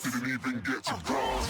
didn't even get to cross.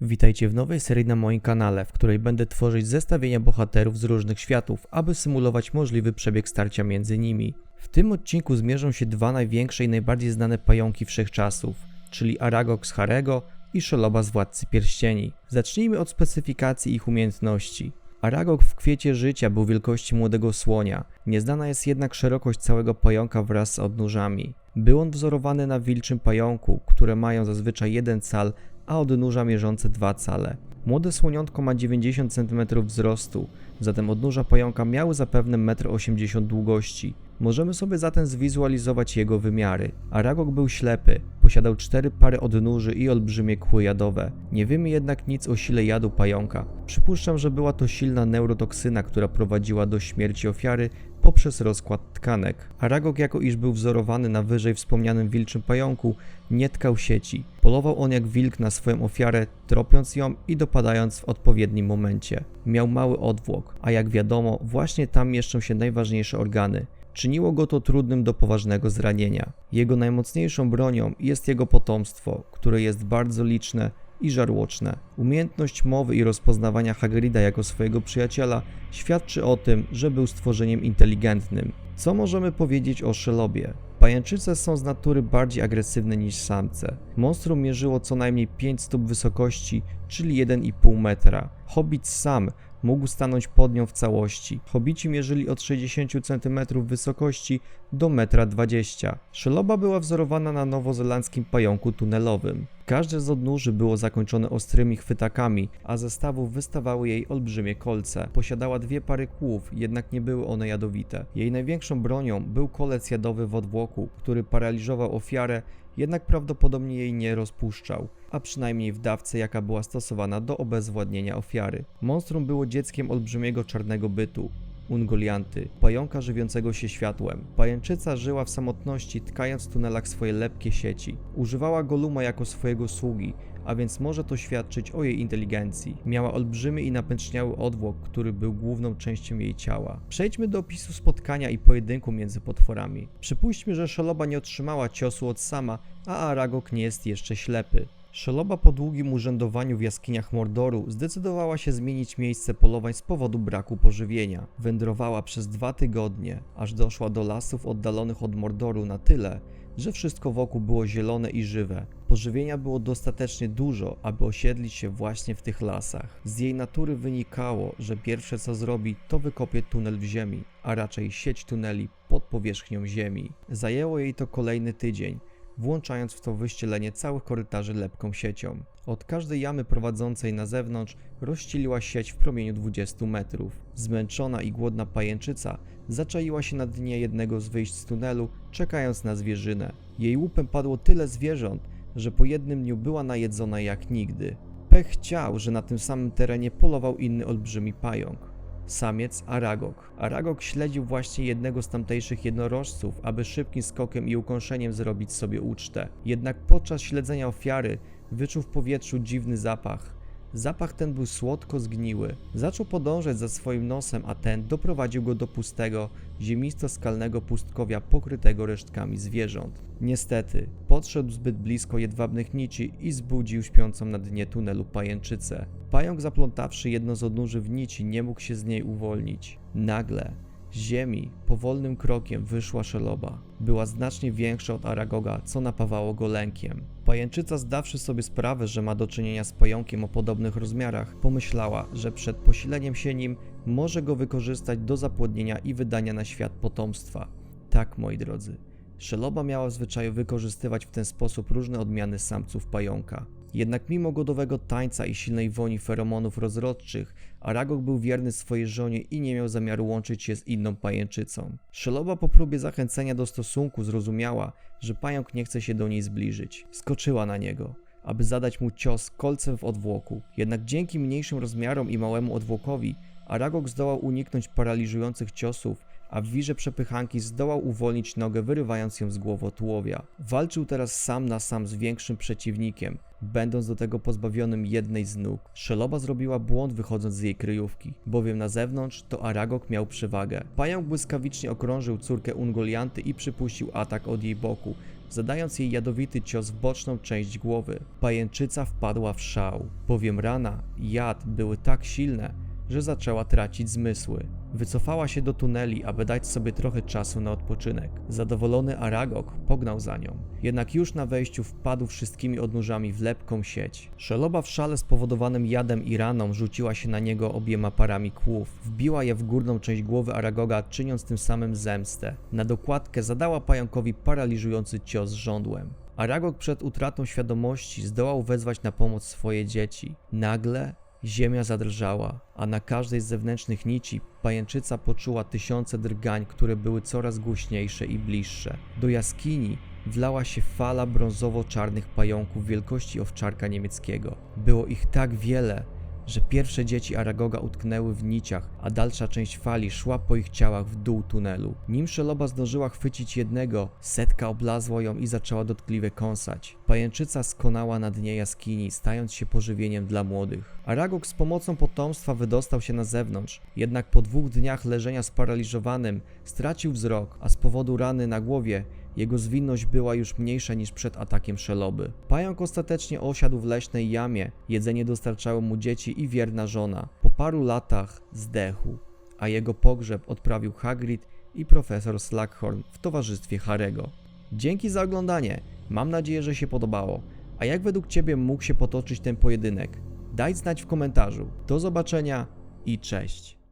Witajcie w nowej serii na moim kanale, w której będę tworzyć zestawienia bohaterów z różnych światów, aby symulować możliwy przebieg starcia między nimi. W tym odcinku zmierzą się dwa największe i najbardziej znane pająki wszechczasów, czyli Aragog z Harego i Sheloba z Władcy Pierścieni. Zacznijmy od specyfikacji ich umiejętności. Aragog w kwiecie życia był wielkości młodego słonia, nieznana jest jednak szerokość całego pająka wraz z odnóżami. Był on wzorowany na wilczym pająku, które mają zazwyczaj 1 cal, a odnóża mierzące 2 cale. Młode słoniątko ma 90 cm wzrostu, zatem odnóża pająka miały zapewne 1,80 m długości. Możemy sobie zatem zwizualizować jego wymiary. Aragog był ślepy, posiadał 4 pary odnóży i olbrzymie kły jadowe. Nie wiemy jednak nic o sile jadu pająka. Przypuszczam, że była to silna neurotoksyna, która prowadziła do śmierci ofiary poprzez rozkład tkanek. Aragog, jako iż był wzorowany na wyżej wspomnianym wilczym pająku, nie tkał sieci. Polował on jak wilk na swoją ofiarę, tropiąc ją i dopadając w odpowiednim momencie. Miał mały odwłok, a jak wiadomo, właśnie tam mieszczą się najważniejsze organy. Czyniło go to trudnym do poważnego zranienia. Jego najmocniejszą bronią jest jego potomstwo, które jest bardzo liczne i żarłoczne. Umiejętność mowy i rozpoznawania Hagrida jako swojego przyjaciela świadczy o tym, że był stworzeniem inteligentnym. Co możemy powiedzieć o Shelobie? Pajęczyce są z natury bardziej agresywne niż samce. Monstrum mierzyło co najmniej 5 stóp wysokości, czyli 1,5 metra. Hobbit sam mógł stanąć pod nią w całości. Hobbici mierzyli od 60 cm wysokości do 1,20 m. Sheloba była wzorowana na nowozelandzkim pająku tunelowym. Każde z odnóży było zakończone ostrymi chwytakami, a ze stawów wystawały jej olbrzymie kolce. Posiadała 2 pary kłów, jednak nie były one jadowite. Jej największą bronią był kolec jadowy w odwłoku, który paraliżował ofiarę, jednak prawdopodobnie jej nie rozpuszczał, a przynajmniej w dawce, jaka była stosowana do obezwładnienia ofiary. Monstrum było dzieckiem olbrzymiego czarnego bytu, Ungolianty, pająka żywiącego się światłem. Pajęczyca żyła w samotności, tkając w tunelach swoje lepkie sieci. Używała Goluma jako swojego sługi, a więc może to świadczyć o jej inteligencji. Miała olbrzymi i napęczniały odwłok, który był główną częścią jej ciała. Przejdźmy do opisu spotkania i pojedynku między potworami. Przypuśćmy, że Sheloba nie otrzymała ciosu od sama, a Aragog nie jest jeszcze ślepy. Sheloba po długim urzędowaniu w jaskiniach Mordoru zdecydowała się zmienić miejsce polowań z powodu braku pożywienia. Wędrowała przez 2 tygodnie, aż doszła do lasów oddalonych od Mordoru na tyle, że wszystko wokół było zielone i żywe. Pożywienia było dostatecznie dużo, aby osiedlić się właśnie w tych lasach. Z jej natury wynikało, że pierwsze co zrobi, to wykopie tunel w ziemi, a raczej sieć tuneli pod powierzchnią ziemi. Zajęło jej to kolejny tydzień, włączając w to wyścielenie całych korytarzy lepką siecią. Od każdej jamy prowadzącej na zewnątrz rozścieliła sieć w promieniu 20 metrów. Zmęczona i głodna pajęczyca zaczaiła się na dnie jednego z wyjść z tunelu, czekając na zwierzynę. Jej łupem padło tyle zwierząt, że po jednym dniu była najedzona jak nigdy. Pech chciał, że na tym samym terenie polował inny olbrzymi pająk. Samiec Aragog. Aragog śledził właśnie jednego z tamtejszych jednorożców, aby szybkim skokiem i ukąszeniem zrobić sobie ucztę. Jednak podczas śledzenia ofiary wyczuł w powietrzu dziwny zapach. Zapach ten był słodko zgniły. Zaczął podążać za swoim nosem, a ten doprowadził go do pustego, ziemisto-skalnego pustkowia pokrytego resztkami zwierząt. Niestety, podszedł zbyt blisko jedwabnych nici i zbudził śpiącą na dnie tunelu pajęczycę. Pająk, zaplątawszy jedno z odnóży w nici, nie mógł się z niej uwolnić. Nagle z ziemi powolnym krokiem wyszła Sheloba. Była znacznie większa od Aragoga, co napawało go lękiem. Pajęczyca, zdawszy sobie sprawę, że ma do czynienia z pająkiem o podobnych rozmiarach, pomyślała, że przed posileniem się nim może go wykorzystać do zapłodnienia i wydania na świat potomstwa. Tak, moi drodzy, Sheloba miała w zwyczaju wykorzystywać w ten sposób różne odmiany samców pająka. Jednak mimo godowego tańca i silnej woni feromonów rozrodczych, Aragog był wierny swojej żonie i nie miał zamiaru łączyć się z inną pajęczycą. Sheloba po próbie zachęcenia do stosunku zrozumiała, że pająk nie chce się do niej zbliżyć. Skoczyła na niego, aby zadać mu cios kolcem w odwłoku. Jednak dzięki mniejszym rozmiarom i małemu odwłokowi Aragog zdołał uniknąć paraliżujących ciosów, a w wirze przepychanki zdołał uwolnić nogę, wyrywając ją z głowotułowia. Walczył teraz sam na sam z większym przeciwnikiem, będąc do tego pozbawionym jednej z nóg. Sheloba zrobiła błąd wychodząc z jej kryjówki, bowiem na zewnątrz to Aragog miał przewagę. Pająk błyskawicznie okrążył córkę Ungolianty i przypuścił atak od jej boku, zadając jej jadowity cios w boczną część głowy. Pajęczyca wpadła w szał, bowiem rana i jad były tak silne, że zaczęła tracić zmysły. Wycofała się do tuneli, aby dać sobie trochę czasu na odpoczynek. Zadowolony Aragog pognał za nią, jednak już na wejściu wpadł wszystkimi odnóżami w lepką sieć. Sheloba w szale spowodowanym jadem i raną rzuciła się na niego obiema parami kłów. Wbiła je w górną część głowy Aragoga, czyniąc tym samym zemstę. Na dokładkę zadała pająkowi paraliżujący cios żądłem. Aragog przed utratą świadomości zdołał wezwać na pomoc swoje dzieci. Nagle ziemia zadrżała, a na każdej z zewnętrznych nici pajęczyca poczuła tysiące drgań, które były coraz głośniejsze i bliższe. Do jaskini wlała się fala brązowo-czarnych pająków wielkości owczarka niemieckiego. Było ich tak wiele, że pierwsze dzieci Aragoga utknęły w niciach, a dalsza część fali szła po ich ciałach w dół tunelu. Nim Sheloba zdążyła chwycić jednego, setka oblazła ją i zaczęła dotkliwie kąsać. Pajęczyca skonała na dnie jaskini, stając się pożywieniem dla młodych. Aragog z pomocą potomstwa wydostał się na zewnątrz, jednak po 2 dniach leżenia sparaliżowanym stracił wzrok, a z powodu rany na głowie jego zwinność była już mniejsza niż przed atakiem Sheloby. Pająk ostatecznie osiadł w leśnej jamie, jedzenie dostarczały mu dzieci i wierna żona. Po paru latach zdechł, a jego pogrzeb odprawił Hagrid i profesor Slughorn w towarzystwie Harry'ego. Dzięki za oglądanie, mam nadzieję, że się podobało. A jak według Ciebie mógł się potoczyć ten pojedynek? Daj znać w komentarzu. Do zobaczenia i cześć!